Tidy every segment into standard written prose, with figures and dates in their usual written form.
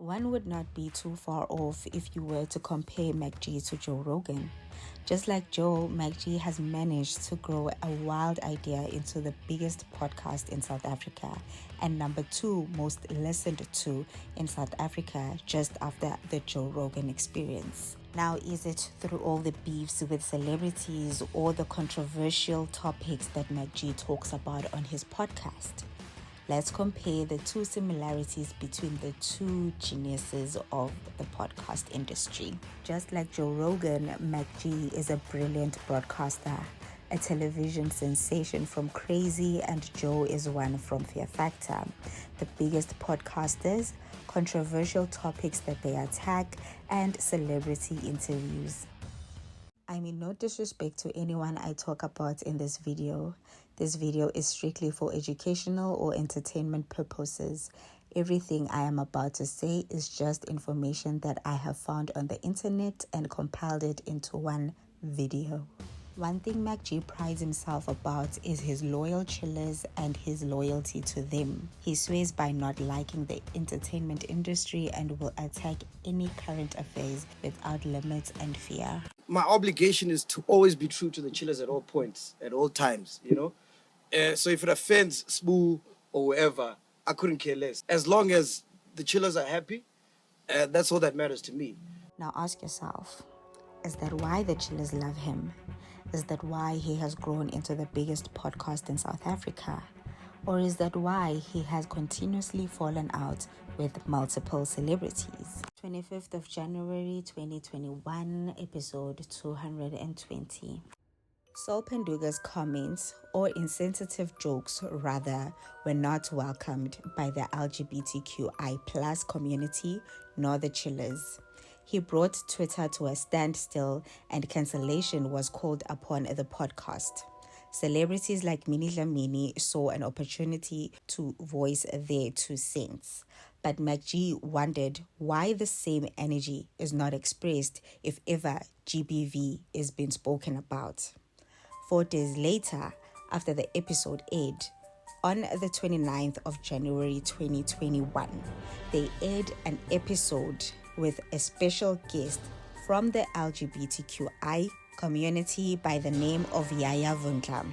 One would not be too far off if you were to compare Macg to Joe Rogan. Just like Joe, Macg has managed to grow a wild idea into the biggest podcast in South Africa and number 2 most listened to in South Africa just after the Joe Rogan experience. Now, is it through all the beefs with celebrities or the controversial topics that Macg talks about on his podcast? Let's compare the two similarities between the two geniuses of the podcast industry. Just like Joe Rogan, Macg is a brilliant broadcaster, a television sensation from Crazy, and Joe is one from Fear Factor. The biggest podcasters, controversial topics that they attack, and celebrity interviews. I mean, no disrespect to anyone I talk about in this video. This video is strictly for educational or entertainment purposes. Everything I am about to say is just information that I have found on the internet and compiled it into one video. One thing Macg prides himself about is his loyal chillers and his loyalty to them. He swears by not liking the entertainment industry and will attack any current affairs without limits and fear. My obligation is to always be true to the chillers at all points, at all times, you know? So if it offends Spoo or whoever, I couldn't care less. As long as the chillers are happy, that's all that matters to me. Now ask yourself, is that why the chillers love him? Is that why he has grown into the biggest podcast in South Africa? Or is that why he has continuously fallen out with multiple celebrities? 25th of January 2021, episode 220. Saul Penduga's comments, or insensitive jokes rather, were not welcomed by the LGBTQI+ community nor the chillers. He brought Twitter to a standstill and cancellation was called upon the podcast. Celebrities like Minnie Dlamini saw an opportunity to voice their 2 cents. But Macg wondered why the same energy is not expressed if ever GBV is being spoken about. 4 days later, after the episode aired, on the 29th of January 2021, they aired an episode with a special guest from the LGBTQI community by the name of Yaya Vundla.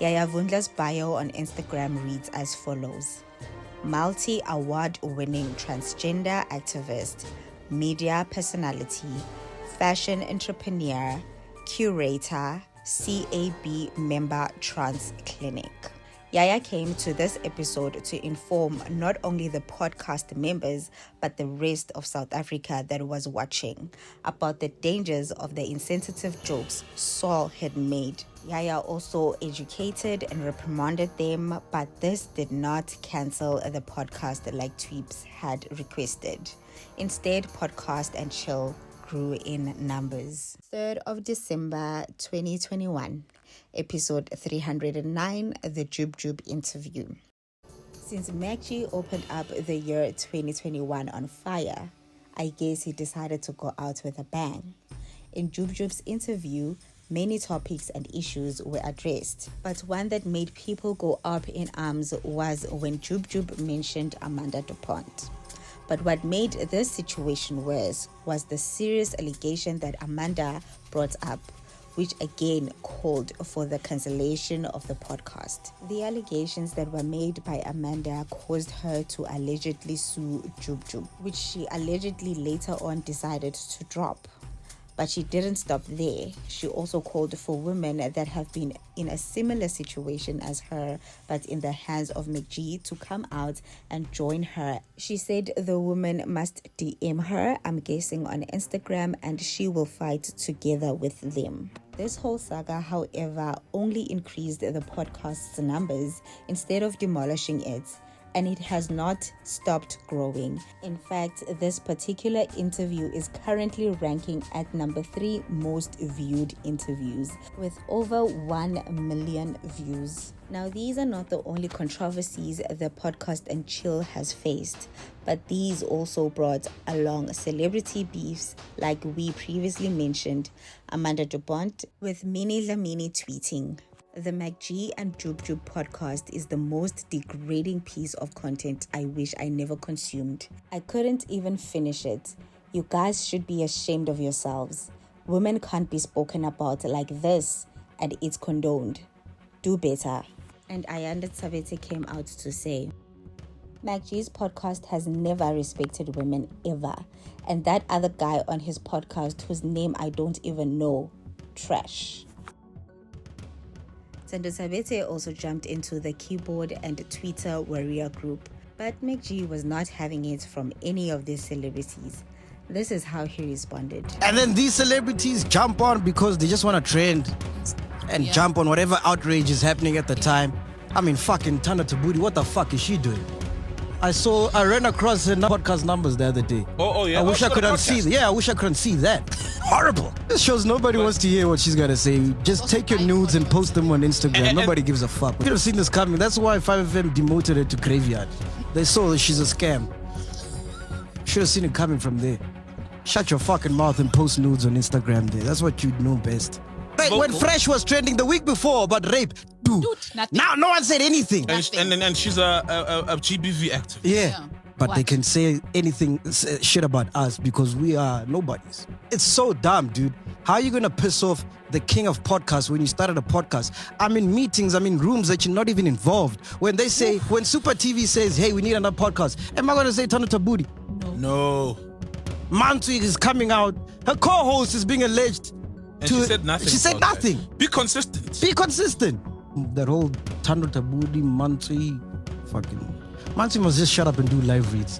Yaya Vundla's bio on Instagram reads as follows: multi-award-winning transgender activist, media personality, fashion entrepreneur, curator, CAB member, trans clinic. Yaya came to this episode to inform not only the podcast members but the rest of South Africa that was watching about the dangers of the insensitive jokes Saul had made. Yaya also educated and reprimanded them, but this did not cancel the podcast like Tweeps had requested. Instead, podcast and chill grew in numbers. 3rd of December 2021, episode 309, the Jub Jub interview. Since Macg opened up the year 2021 on fire, I guess he decided to go out with a bang. In Jub Jub's interview, many topics and issues were addressed, but one that made people go up in arms was when Jub Jub mentioned Amanda DuPont. But what made this situation worse was the serious allegation that Amanda brought up, which again called for the cancellation of the podcast. The allegations that were made by Amanda caused her to allegedly sue Jub Jub, which she allegedly later on decided to drop. But she didn't stop there. She also called for women that have been in a similar situation as her, but in the hands of Macg, to come out and join her. She said the woman must DM her, I'm guessing on Instagram, and she will fight together with them. This whole saga, however, only increased the podcast's numbers instead of demolishing it. And it has not stopped growing. In fact, this particular interview is currently ranking at number 3 most viewed interviews with over 1 million views. Now, these are not the only controversies the podcast and chill has faced, but these also brought along celebrity beefs like we previously mentioned, Amanda DuPont with Minnie Dlamini tweeting, The Macg and Jub podcast is the most degrading piece of content I wish I never consumed. I couldn't even finish it. You guys should be ashamed of yourselves. Women can't be spoken about like this, and it's condoned. Do better. And Ayanda Tsabete came out to say, Macg's podcast has never respected women ever. And that other guy on his podcast whose name I don't even know, trash. Sendo Sabete also jumped into the keyboard and Twitter warrior group, but Macg was not having it from any of these celebrities. This is how he responded. And then these celebrities jump on because they just want to trend and jump on whatever outrage is happening at the time. I mean, fucking Tana Tabudi, what the fuck is she doing? I ran across her podcast numbers the other day. Oh yeah. I wish I couldn't see. Yeah, I wish I couldn't see that. Horrible. This shows nobody wants to hear what she's gonna say. Just take your nudes and post them on Instagram. Nobody gives a fuck. We could have seen this coming. That's why 5FM demoted her to graveyard. They saw that she's a scam. Should have seen it coming from there. Shut your fucking mouth and post nudes on Instagram there. That's what you know best. Like when Fresh was trending the week before about rape, dude, now no one said anything. And she's a GBV actor. Yeah. But they can say anything, shit about us because we are nobodies. It's so dumb, dude. How are you going to piss off the king of podcasts when you started a podcast? I'm in meetings, I'm in rooms that you're not even involved. When they say, when Super TV says, hey, we need another podcast, am I going to say Tana Tabudi? No. Mantu is coming out. Her co-host is being alleged. And she said nothing. She said nothing. Be consistent. Be consistent. That whole Tana Tabudi, Mantu, Mantu must just shut up and do live reads.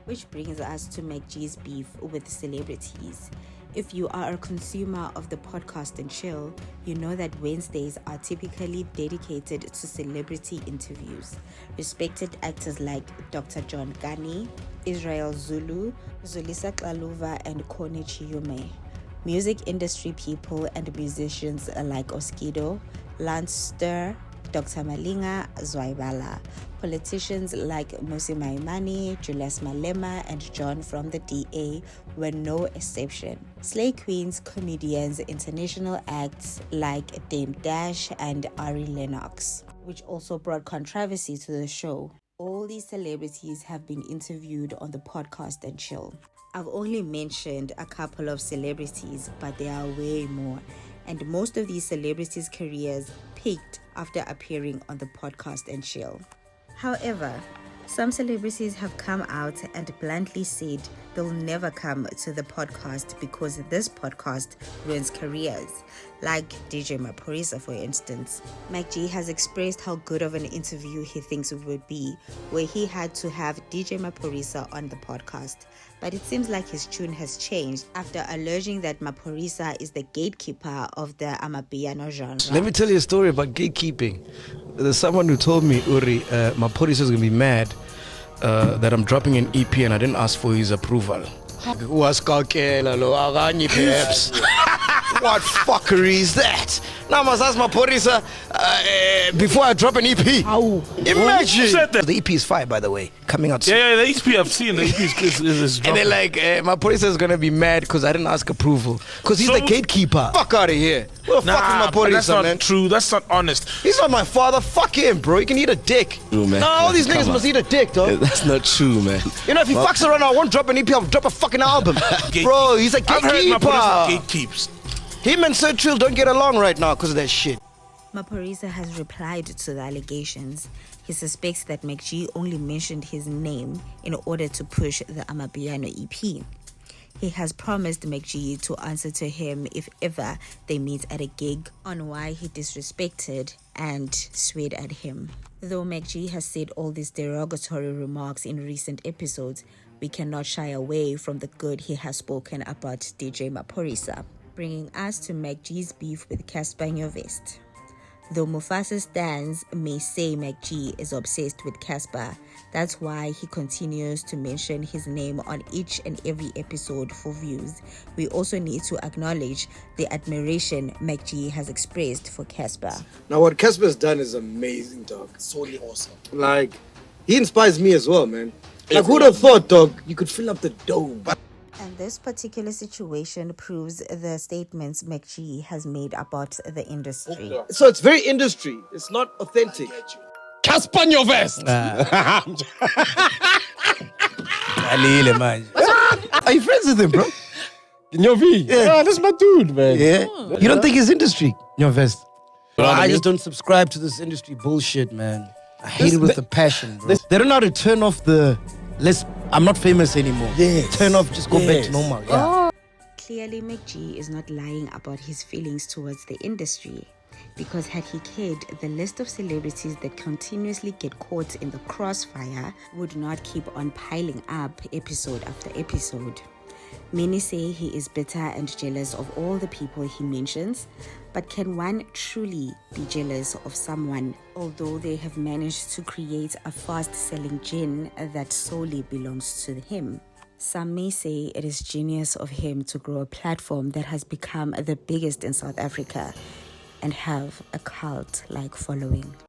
Which brings us to Macg's beef with celebrities. If you are a consumer of the podcast and chill, you know that Wednesdays are typically dedicated to celebrity interviews. Respected actors like Dr. John Gani, Israel Zulu, Zulisa Kaluva, and Kone Chiyume. Music industry people and musicians like Oskido, Lance Stir, Dr. Malinga Zwaibala, politicians like Musi Maimani, Julius Malema, and John from the DA were no exception. Slay queens, comedians, international acts like Dame Dash and Ari Lennox, which also brought controversy to the show. All these celebrities have been interviewed on the podcast and chill. I've only mentioned a couple of celebrities, but there are way more. And most of these celebrities' careers peaked after appearing on the podcast and chill. However, some celebrities have come out and bluntly said they'll never come to the podcast because this podcast ruins careers, like DJ Maphorisa, for instance. Macg has expressed how good of an interview he thinks it would be, where he had to have DJ Maphorisa on the podcast. But it seems like his tune has changed after alleging that Maphorisa is the gatekeeper of the Amapiano genre. Let me tell you a story about gatekeeping. There's someone who told me, Uri, Maphorisa is going to be mad that I'm dropping an EP and I didn't ask for his approval. What fuckery is that? Now I must ask Maphorisa before I drop an EP. How? Imagine! The EP is fire, by the way, coming out soon. Yeah, the EP I've seen. The EP is and they're like, Maphorisa is going to be mad because I didn't ask approval. Because he's the gatekeeper. Fuck out of here. What the fuck is Maphorisa, that's not man? true. That's not honest. He's not my father. Fuck him, bro. He can eat a dick. True, man. No, all these niggas must eat a dick, dog. That's not true, man. You know, if he fucks around, I won't drop an EP, I'll drop a fucking album. Bro, he's a gatekeeper. I've heard Maphorisa gatekeeps. Him and Sir Trill don't get along right now because of that shit. Maphorisa has replied to the allegations. He suspects that Macg only mentioned his name in order to push the Amapiano EP. He has promised Macg to answer to him if ever they meet at a gig on why he disrespected and sweared at him. Though Macg has said all these derogatory remarks in recent episodes, we cannot shy away from the good he has spoken about DJ Maphorisa. Bringing us to Macg's beef with Casper Nyovest. Though Mufasa stands may say Macg is obsessed with Casper, that's why he continues to mention his name on each and every episode for views. We also need to acknowledge the admiration Macg has expressed for Casper. Now what Casper's done is amazing, dog. It's totally awesome. Like, he inspires me as well, man. Like, who'd have thought, dog, you could fill up the dome. And this particular situation proves the statements Macg has made about the industry. So it's very industry. It's not authentic. Casper on your vest. Alile manje. Are you friends with him, bro? Your V. Yeah. That's my dude, man. Yeah. You don't think it's industry? Your vest. You know what I I mean? just don't subscribe to this industry bullshit, man. I hate it with the passion, bro. They don't know how to turn off the I'm not famous anymore. Yes. Turn off, just go back Yes. to normal. Yeah. Clearly, Macg is not lying about his feelings towards the industry, because had he cared, the list of celebrities that continuously get caught in the crossfire would not keep on piling up episode after episode. Many say he is bitter and jealous of all the people he mentions, but can one truly be jealous of someone, although they have managed to create a fast-selling gin that solely belongs to him? Some may say it is genius of him to grow a platform that has become the biggest in South Africa and have a cult-like following.